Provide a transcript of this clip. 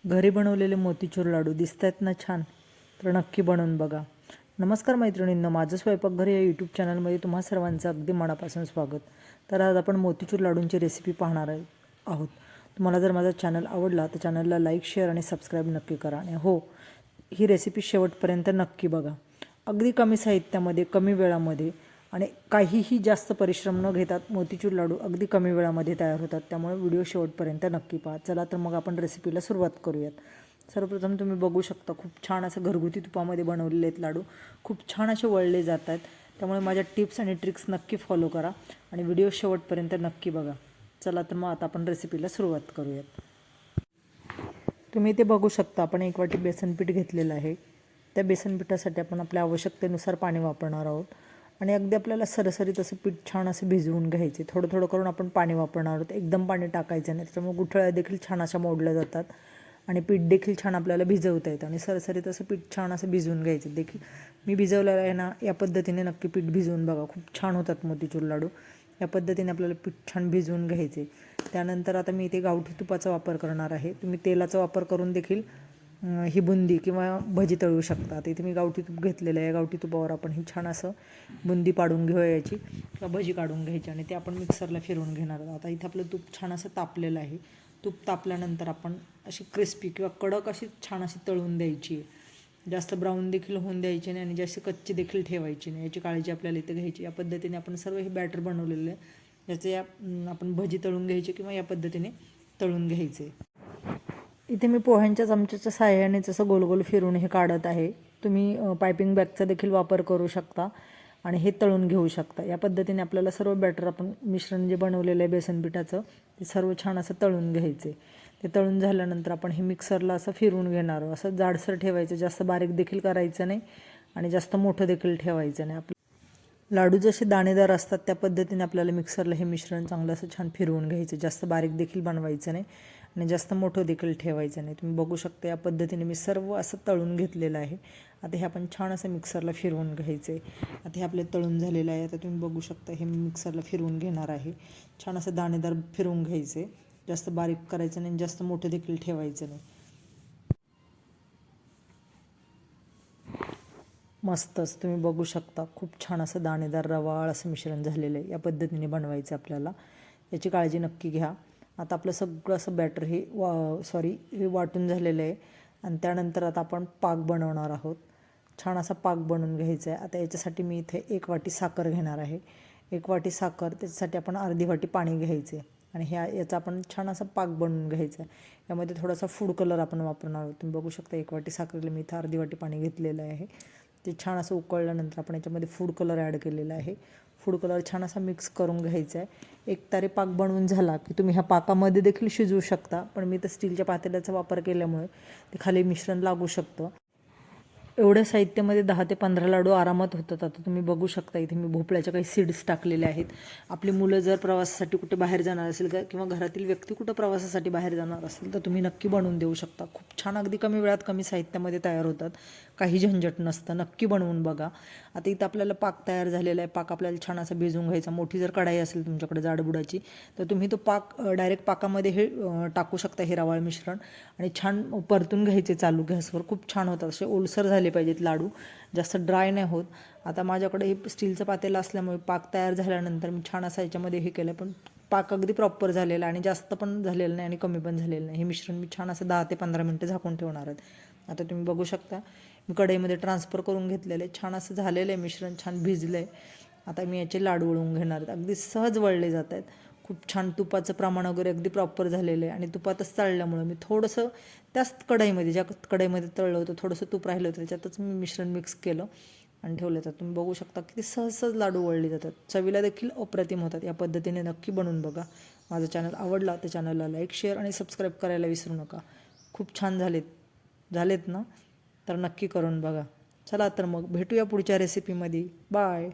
घरी बनवलेले मोतीचूर लाडू दिसतायत ना छान, तर नक्की बनवून बघा. नमस्कार मैत्रिणींनो, माझं स्वयंपाकघर या यूट्यूब चॅनलमध्ये तुम्हा सर्वांचं अगदी मनापासून स्वागत. तर आज आपण मोतीचूर लाडूंची रेसिपी पाहणार आहोत. तुम्हाला जर माझा चॅनल आवडला तर चॅनलला लाईक, शेअर आणि सबस्क्राईब नक्की करा. आणि हो, ही रेसिपी शेवटपर्यंत नक्की बघा. अगदी कमी साहित्यामध्ये, कमी वेळामध्ये आणि काहीही जास्त परिश्रम न घेता मोतीचूर लाडू अगदी कमी वेळामध्ये तयार होतात. त्यामुळे व्हिडिओ शेवटपर्यंत नक्की पहा. चला तर मग आपण रेसिपीला सुरुवात करूयात. सर्वप्रथम तुम्ही बघू शकता, खूप छान असं घरगुती तुपामध्ये बनवलेले आहेत लाडू. खूप छान असे वळले जात आहेत. त्यामुळे माझ्या टिप्स आणि ट्रिक्स नक्की फॉलो करा आणि व्हिडिओ शेवटपर्यंत नक्की बघा. चला तर मग आता आपण रेसिपीला सुरुवात करूयात. तुम्ही इथे बघू शकता, आपण 1 वाटी बेसनपीठ घेतलेलं आहे. त्या बेसनपीठासाठी आपण आपल्या आवश्यकतेनुसार पाणी वापरणार आहोत. आणि अगदी आपल्याला सरसरीत असं पीठ छान असं भिजवून घ्यायचे. थोडं थोडं करून आपण पाणी वापरणार आहोत. एकदम पाणी टाकायचं नाही, त्याच्यामुळे गुठळ्या देखील छान अशा मोडल्या जातात आणि पीठ देखील छान आपल्याला भिजवता येतं. आणि सरसरीत असं पीठ छान असं भिजवून घ्यायचं. देखील मी भिजवलेलं आहे ना, या पद्धतीने नक्की पीठ भिजवून बघा. खूप छान होतात मोतीचूर लाडू. या पद्धतीने आपल्याला पीठ छान भिजवून घ्यायचे. त्यानंतर आता मी इथे गावठी तुपाचा वापर करणार आहे. तुम्ही तेलाचा वापर करून देखील ही बुंदी किंवा भजी तळू शकता. इथे मी गावठी तूप घेतलेलं आहे. गावठी तुपावर आपण ही छान असं बुंदी पाडून घेऊया याची, किंवा भजी काढून घ्यायची आणि ते आपण मिक्सरला फिरवून घेणार आहोत. आता इथं आपलं तूप छान असं तापलेलं आहे. तूप तापल्यानंतर आपण अशी क्रिस्पी किंवा कडक अशी छान अशी तळून द्यायची. जास्त ब्राऊन देखील होऊन द्यायची नाही आणि जास्त कच्ची देखील ठेवायची नाही, याची काळजी आपल्याला इथं घ्यायची. या पद्धतीने आपण सर्व हे बॅटर बनवलेलं आहे. याचे आपण भजी तळून घ्यायची किंवा या पद्धतीने तळून घ्यायचे. इथे मी पोह्यांच्या चमच्याच्या साहाय्यानेच असं गोल गोल फिरून हे काढत आहे. तुम्ही पायपिंग बॅगचा देखील वापर करू शकता आणि हे तळून घेऊ शकता. या पद्धतीने आपल्याला सर्व बॅटर, आपण मिश्रण जे बनवलेलं आहे बेसन पिठाचं, ते सर्व छान असं तळून घ्यायचे. ते तळून झाल्यानंतर आपण हे मिक्सरला असं फिरवून घेणार आहोत. असं जाडसर ठेवायचं, जास्त बारीक देखील करायचं नाही आणि जास्त मोठं देखील ठेवायचं नाही. लाडू जसे दाणेदार असतात त्या पद्धतीने आपल्याला मिक्सरला हे मिश्रण चांगलं असं छान फिरवून घ्यायचं. जास्त बारीक देखील बनवायचं नाही आणि जास्त मोठं देखील ठेवायचं नाही. तुम्ही बघू शकता, या पद्धतीने मी सर्व असं तळून घेतलेलं आहे. आता हे आपण छान असं मिक्सरला फिरवून घ्यायचं आहे. आता हे आपले तळून झालेलं आहे. आता तुम्ही बघू शकता, हे मी मिक्सरला फिरवून घेणार आहे. छान असं दाणेदार फिरवून घ्यायचं आहे. जास्त बारीक करायचं नाही, जास्त मोठं देखील ठेवायचं नाही. मस्तच तुम्ही बघू शकता, खूप छान असं दाणेदार रवाळ असं मिश्रण झालेलं आहे. या पद्धतीने बनवायचं आपल्याला, याची काळजी नक्की घ्या. आता आपलं सगळं असं बॅटर हे हे वाटून झालेलं आहे. आणि त्यानंतर आता आपण पाक बनवणार आहोत. छान असा पाक बनवून घ्यायचा आहे. आता याच्यासाठी मी इथे 1 वाटी साखर घेणार आहे. 1 वाटी साखर, त्याच्यासाठी आपण अर्धी वाटी पाणी घ्यायचे आणि याचा आपण छान असा पाक बनवून घ्यायचा आहे. यामध्ये थोडासा फूड कलर आपण वापरणार आहोत. तुम्ही बघू शकता, 1 वाटी साखरेला मी इथं अर्धी वाटी पाणी घेतलेलं आहे. ते छान असं उकळल्यानंतर आपण याच्यामध्ये फूड कलर ॲड केलेला आहे. फूड कलर छान असा मिक्स करून घ्यायचा आहे. एकतारी पाक बनवून झाला की तुम्ही ह्या पाकामध्ये देखील शिजवू शकता, पण मी तर स्टीलच्या पातेल्याचा वापर केल्यामुळे ते खाली मिश्रण लागू शकतं. एवढ्या साहित्यामध्ये 10 ते 15 लाडू आरामात होतात. आता तुम्ही बघू शकता, इथे मी भोपळ्याच्या काही सीड्स टाकलेले आहेत. आपली मुलं जर प्रवासासाठी कुठे बाहेर जाणार असेल किंवा घरातील व्यक्ती कुठं प्रवासासाठी बाहेर जाणार असेल तर तुम्ही नक्की बनवून देऊ शकता. खूप छान, अगदी कमी वेळात कमी साहित्यामध्ये तयार होतात. काही झंझट नसतं. नक्की बनवून बघा. आता इथं आपल्याला पाक तयार झालेला आहे. पाक आपल्याला छान असा भिजवून घ्यायचा. मोठी जर कढाई असेल तुमच्याकडे जाडबुडाची, तर तुम्ही तो पाक डायरेक्ट पाकामध्ये हे टाकू शकता, हे रवाळ मिश्रण, आणि छान परतून घ्यायचे चालू गॅसवर. खूप छान होतात. असे ओलसर झाले पाहिजेत लाडू, जास्त ड्राय नाही होत. आता माझ्याकडे हे स्टीलचं पातेलं असल्यामुळे पाक तयार झाल्यानंतर मी छान असं याच्यामध्ये हे केलं, पण पाक अगदी प्रॉपर झालेला आणि जास्त पण झालेलं नाही आणि कमी पण झालेलं नाही. हे मिश्रण मी छान असं 10 ते 15 मिनटं झाकून ठेवणार आहेत. आता तुम्ही बघू शकता, मी कढईमध्ये ट्रान्सफर करून घेतलेलं आहे. छान असं झालेलं आहे मिश्रण, छान भिजलं आहे. आता मी याचे लाडू वळवून घेणार आहेत. अगदी सहज वळले जात आहेत. खूप छान तुपाचं प्रमाण वगैरे अगदी प्रॉपर झालेलं आहे आणि तुपातच तळल्यामुळं मी थोडंसं त्याच कढईमध्ये, ज्या कढईमध्ये तळलं होतं, थोडंसं तूप राहिलं होतं, त्याच्यातच मी मिश्रण मिक्स केलं आणि ठेवलं. तर तुम्ही बघू शकता किती सहज सहज लाडू वळले जातात. चवीला देखील अप्रतिम होतात. या पद्धतीने नक्की बनवून बघा. माझं चॅनल आवडला तर चॅनलला लाईक, शेअर आणि सबस्क्राईब करायला विसरू नका. खूप छान झालेत ना, तर नक्की करून बघा. चला तर मग भेटूया पुढच्या रेसिपीमध्ये. बाय.